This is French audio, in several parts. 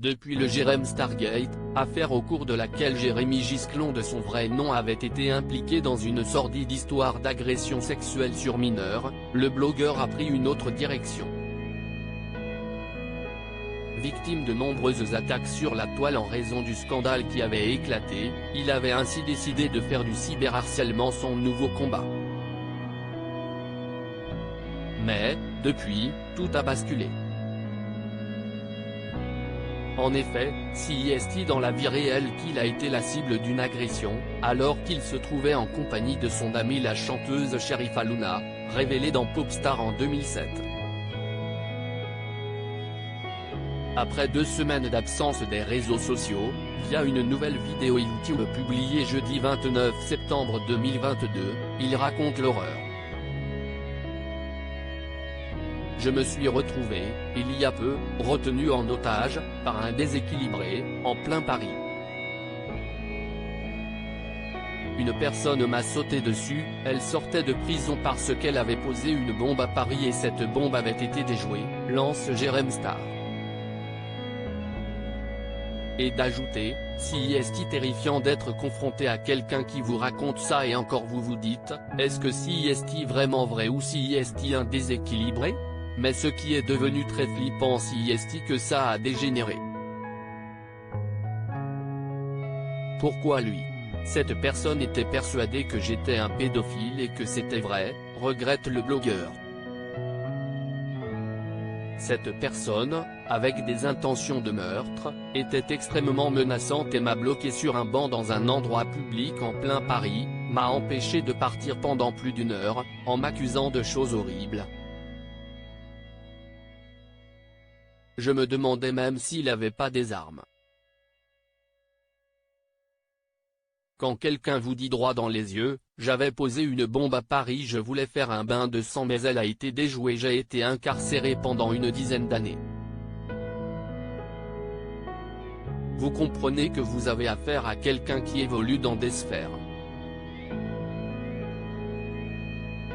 Depuis le Jérém Stargate, affaire au cours de laquelle Jérémy Gisclon de son vrai nom avait été impliqué dans une sordide histoire d'agression sexuelle sur mineurs, le blogueur a pris une autre direction. Victime de nombreuses attaques sur la toile en raison du scandale qui avait éclaté, il avait ainsi décidé de faire du cyberharcèlement son nouveau combat. Mais, depuis, tout a basculé. En effet, si est dans la vie réelle qu'il a été la cible d'une agression, alors qu'il se trouvait en compagnie de son amie la chanteuse Sherifa Luna, révélée dans Popstar en 2007. Après 2 semaines d'absence des réseaux sociaux, via une nouvelle vidéo YouTube publiée jeudi 29 septembre 2022, il raconte l'horreur. Je me suis retrouvé, il y a peu, retenu en otage, par un déséquilibré, en plein Paris. Une personne m'a sauté dessus, elle sortait de prison parce qu'elle avait posé une bombe à Paris et cette bombe avait été déjouée, lance Jérém Star. Et d'ajouter, si est terrifiant d'être confronté à quelqu'un qui vous raconte ça et encore vous vous dites, est-ce que si est vraiment vrai ou si est un déséquilibré? Mais ce qui est devenu très flippant si est que ça a dégénéré. Pourquoi lui? Cette personne était persuadée que j'étais un pédophile et que c'était vrai, regrette le blogueur. Cette personne, avec des intentions de meurtre, était extrêmement menaçante et m'a bloqué sur un banc dans un endroit public en plein Paris, m'a empêché de partir pendant plus d'1 heure, en m'accusant de choses horribles. Je me demandais même s'il avait pas des armes. Quand quelqu'un vous dit droit dans les yeux, j'avais posé une bombe à Paris, je voulais faire un bain de sang mais elle a été déjouée, j'ai été incarcéré pendant une dizaine d'années. Vous comprenez que vous avez affaire à quelqu'un qui évolue dans des sphères.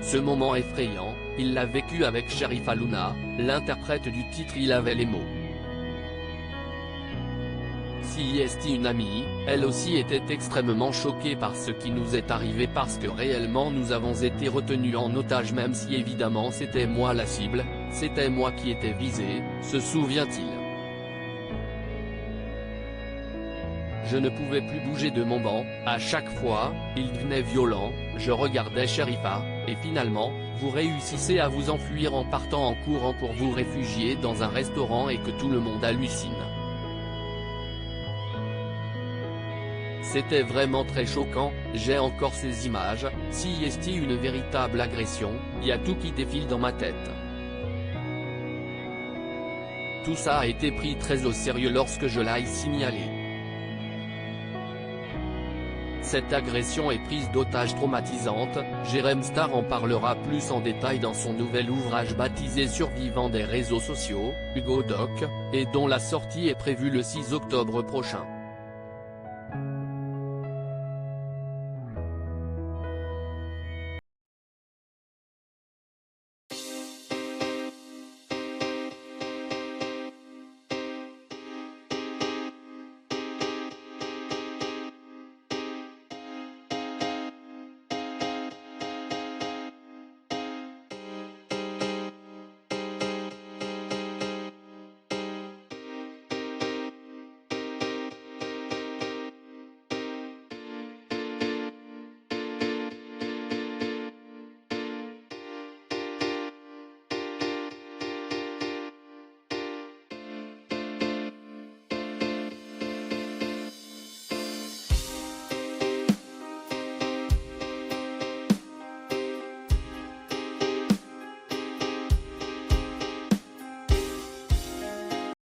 Ce moment effrayant, il l'a vécu avec Sherifa Luna, l'interprète du titre. Il avait les mots. Si est une amie, elle aussi était extrêmement choquée par ce qui nous est arrivé parce que réellement nous avons été retenus en otage même si évidemment c'était moi la cible, c'était moi qui étais visé, se souvient-il. Je ne pouvais plus bouger de mon banc, à chaque fois, il devenait violent, je regardais Sherifa, et finalement, vous réussissez à vous enfuir en partant en courant pour vous réfugier dans un restaurant et que tout le monde hallucine. C'était vraiment très choquant, j'ai encore ces images, si est une véritable agression, y a tout qui défile dans ma tête. Tout ça a été pris très au sérieux lorsque je l'ai signalé. Cette agression et prise d'otage traumatisante, Jérém Star en parlera plus en détail dans son nouvel ouvrage baptisé Survivants des réseaux sociaux, Hugo Doc, et dont la sortie est prévue le 6 octobre prochain.